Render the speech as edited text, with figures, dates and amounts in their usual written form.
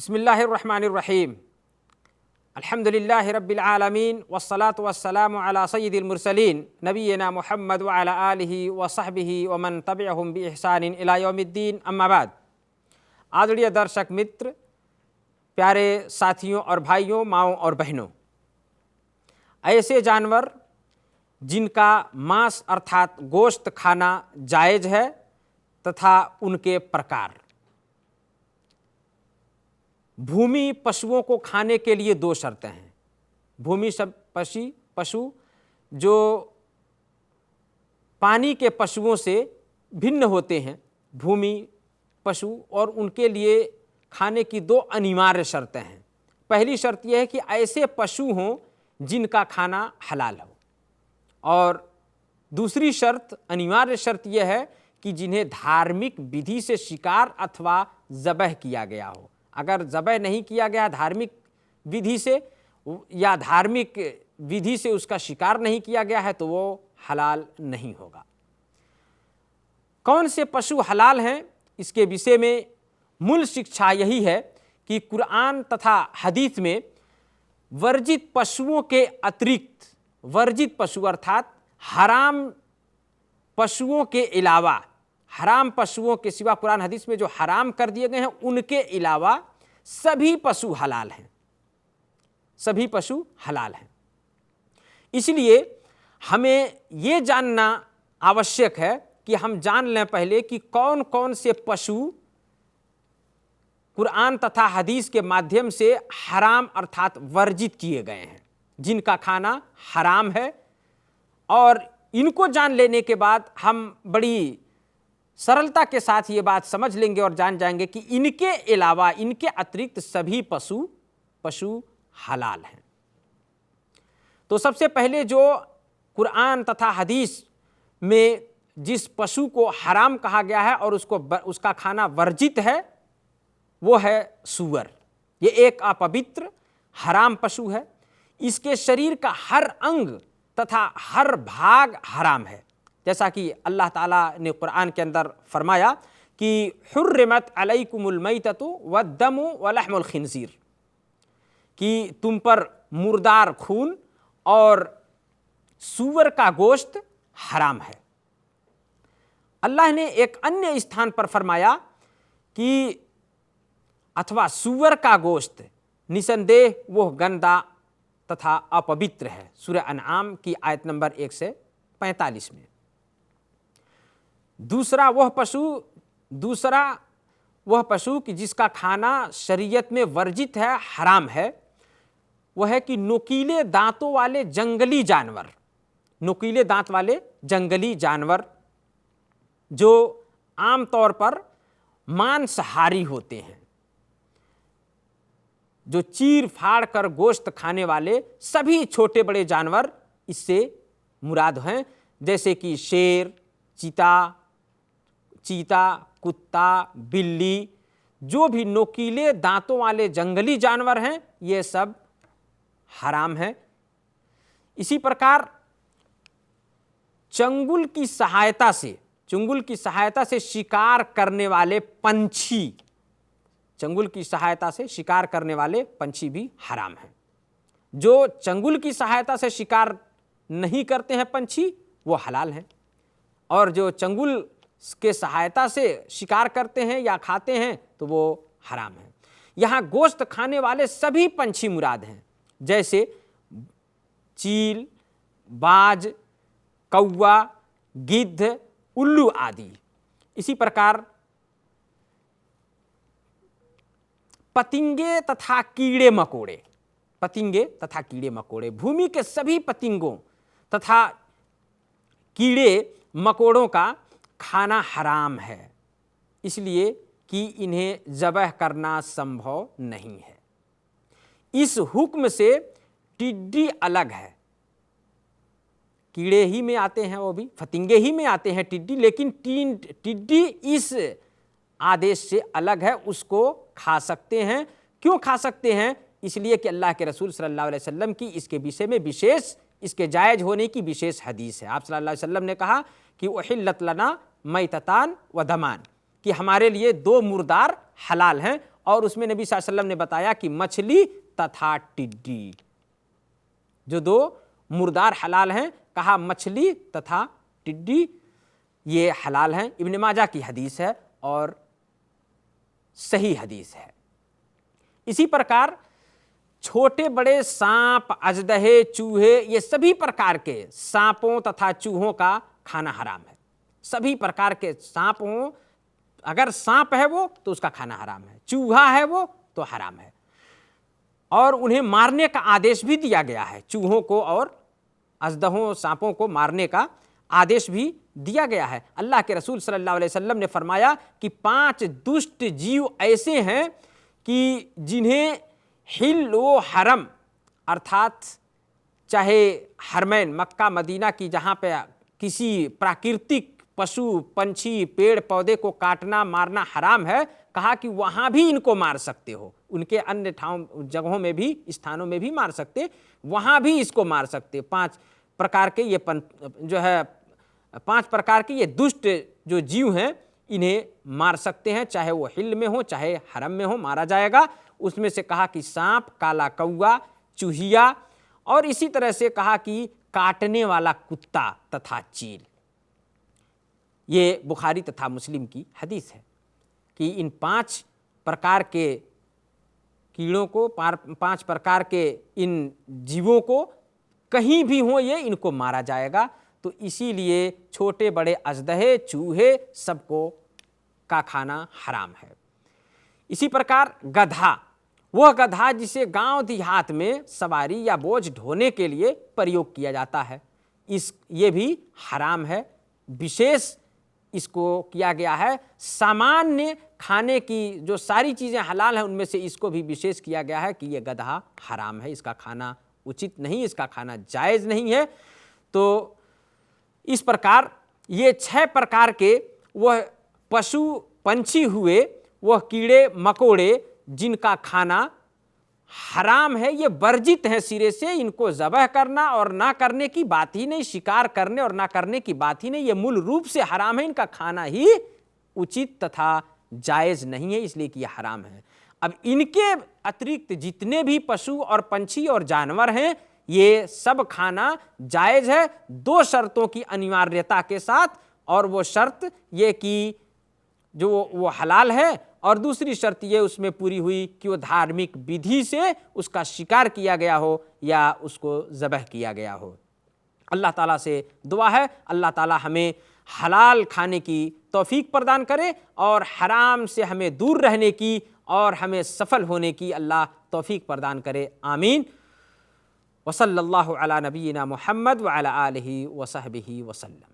बिस्मिल्लाहिर्रहमानिर्रहीम अल्हम्दुलिल्लाहि रब्बिल आलमीन वस्सलातु वस्सलामु अला सय्यिदिल मुरसलीन नबीना मुहम्मद व अला आलिहि व सहबिहि व मन तबिअहुम बि इहसानिन इला यौमिद्दीन अम्मा बाद। आदरणीय दर्शक मित्र, प्यारे साथियों और भाइयों, माओं और बहनों, ऐसे जानवर जिनका मांस अर्थात गोश्त खाना जायज़ है तथा उनके प्रकार। भूमि पशुओं को खाने के लिए दो शर्तें हैं। भूमि सब पशु जो पानी के पशुओं से भिन्न होते हैं, भूमि पशु, और उनके लिए खाने की दो अनिवार्य शर्तें हैं। पहली शर्त यह है कि ऐसे पशु हों जिनका खाना हलाल हो, और दूसरी शर्त, अनिवार्य शर्त यह है कि जिन्हें धार्मिक विधि से शिकार अथवा ज़बह किया गया हो। अगर ज़बह नहीं किया गया धार्मिक विधि से, या धार्मिक विधि से उसका शिकार नहीं किया गया है, तो वो हलाल नहीं होगा। कौन से पशु हलाल हैं, इसके विषय में मूल शिक्षा यही है कि कुरान तथा हदीस में वर्जित पशुओं के अतिरिक्त, वर्जित पशु अर्थात हराम पशुओं के अलावा, हराम पशुओं के सिवा कुरान हदीस में जो हराम कर दिए गए हैं उनके अलावा सभी पशु हलाल हैं, सभी पशु हलाल हैं। इसलिए हमें ये जानना आवश्यक है कि हम जान लें पहले कि कौन कौन से पशु कुरान तथा हदीस के माध्यम से हराम अर्थात वर्जित किए गए हैं, जिनका खाना हराम है। और इनको जान लेने के बाद हम बड़ी सरलता के साथ ये बात समझ लेंगे और जान जाएंगे कि इनके अलावा, इनके अतिरिक्त सभी पशु हलाल हैं। तो सबसे पहले जो कुरान तथा हदीस में जिस पशु को हराम कहा गया है और उसका खाना वर्जित है, वो है सूअर। ये एक अपवित्र हराम पशु है। इसके शरीर का हर अंग तथा हर भाग हराम है, जैसा कि अल्लाह ताला ने कुरान के अंदर फरमाया कि हुर्रिमत अलैकुमुल मैततु वद्दमु वलहमुल खिंजीर, कि तुम पर मुर्दार खून और सूअर का गोश्त हराम है। अल्लाह ने एक अन्य स्थान पर फरमाया कि अथवा सूअर का गोश्त निसंदेह वह गंदा तथा अपवित्र है। सूरह अनआम की आयत नंबर 145 में। दूसरा वह पशु कि जिसका खाना शरीयत में वर्जित है, हराम है, वह है कि नुकीले दांतों वाले जंगली जानवर, नुकीले दांत वाले जंगली जानवर जो आमतौर पर मांसाहारी होते हैं, जो चीर फाड़ कर गोश्त खाने वाले सभी छोटे बड़े जानवर इससे मुराद हैं, जैसे कि शेर, चीता, कुत्ता, बिल्ली, जो भी नोकीले दांतों वाले जंगली जानवर हैं, ये सब हराम है। इसी प्रकार चंगुल की सहायता से शिकार करने वाले पंछी, चंगुल की सहायता से शिकार करने वाले पंछी भी हराम हैं। जो चंगुल की सहायता से शिकार नहीं करते हैं पंछी, वो हलाल हैं, और जो चंगुल के सहायता से शिकार करते हैं या खाते हैं तो वो हराम है। यहाँ गोश्त खाने वाले सभी पंछी मुराद हैं, जैसे चील, बाज, कौवा, गिद्ध, उल्लू आदि। इसी प्रकार पतिंगे तथा कीड़े मकोड़े, भूमि के सभी पतिंगों तथा कीड़े मकोड़ों का खाना हराम है, इसलिए कि इन्हें ज़बह करना संभव नहीं है। इस हुक्म से टिड्डी अलग है। कीड़े ही में आते हैं, वो भी फतिंगे ही में आते हैं टिड्डी, लेकिन टिड्डी इस आदेश से अलग है, उसको खा सकते हैं। क्यों खा सकते हैं? इसलिए कि अल्लाह के रसूल सल्लल्लाहु अलैहि वसल्लम की इसके विषय में विशेष, इसके जायज़ होने की विशेष हदीस है। आप सल्लल्लाहु अलैहि वसल्लम ने कहा कि उहिल्लत लना मैततान व दमान, कि हमारे लिए दो मुर्दार हलाल हैं और उसमें नबी सल्लल्लाहु अलैहि वसल्लम ने बताया कि मछली तथा टिड्डी, जो दो मुर्दार हलाल हैं, कहा मछली तथा टिड्डी ये हलाल हैं। इब्न माजा की हदीस है और सही हदीस है। इसी प्रकार छोटे बड़े सांप, अजदहे, चूहे, ये सभी प्रकार के सांपों तथा चूहों का खाना हराम है। सभी प्रकार के सांप हों, अगर सांप है वो तो उसका खाना हराम है, चूहा है वो तो हराम है, और उन्हें मारने का आदेश भी दिया गया है। चूहों को और अजदहों, सांपों को मारने का आदेश भी दिया गया है। अल्लाह के रसूल सल्लल्लाहु अलैहि वसल्लम ने फरमाया कि 5 दुष्ट जीव ऐसे हैं कि जिन्हें हिल व हरम, अर्थात चाहे हरमैन मक्का मदीना की, जहाँ पे किसी प्राकृतिक पशु पंछी पेड़ पौधे को काटना मारना हराम है, कहा कि वहाँ भी इनको मार सकते हो, उनके अन्य जगहों में भी, स्थानों में भी मार सकते, वहाँ भी इसको मार सकते। 5 प्रकार के ये जो है 5 प्रकार के ये दुष्ट जो जीव हैं, इन्हें मार सकते हैं, चाहे वो हिल में हो चाहे हरम में हो, मारा जाएगा। उसमें से कहा कि सांप, काला कौआ, चूहिया, और इसी तरह से कहा कि काटने वाला कुत्ता तथा चील। ये बुखारी तथा मुस्लिम की हदीस है कि इन 5 प्रकार के कीड़ों को, 5 प्रकार के इन जीवों को कहीं भी हो ये, इनको मारा जाएगा। तो इसीलिए छोटे बड़े अजदहे, चूहे सबको का खाना हराम है। इसी प्रकार गधा, वह गधा जिसे गांव देहात में सवारी या बोझ ढोने के लिए प्रयोग किया जाता है, ये भी हराम है। विशेष इसको किया गया है, सामान्य खाने की जो सारी चीज़ें हलाल हैं उनमें से इसको भी विशेष किया गया है कि ये गधा हराम है, इसका खाना उचित नहीं, इसका खाना जायज़ नहीं है। तो इस प्रकार ये 6 प्रकार के वह पशु पंछी हुए, वह कीड़े मकोड़े जिनका खाना हराम है, ये वर्जित है सिरे से। इनको ज़बह करना और ना करने की बात ही नहीं, शिकार करने और ना करने की बात ही नहीं, ये मूल रूप से हराम है। इनका खाना ही उचित तथा जायज़ नहीं है, इसलिए कि यह हराम है। अब इनके अतिरिक्त जितने भी पशु और पंछी और जानवर हैं, ये सब खाना जायज़ है 2 शर्तों की अनिवार्यता के साथ, और वो शर्त ये कि जो वो हलाल है, और दूसरी शर्त ये उसमें पूरी हुई कि वो धार्मिक विधि से उसका शिकार किया गया हो या उसको ज़बह किया गया हो। अल्लाह ताला से दुआ है अल्लाह ताला हमें हलाल खाने की तौफीक प्रदान करे और हराम से हमें दूर रहने की और हमें सफल होने की अल्लाह तौफीक प्रदान करे। आमीन। वसल्लल्लाहु अला नबीना मुहम्मद व अला आलिहि व सहबिहि वसल्लम।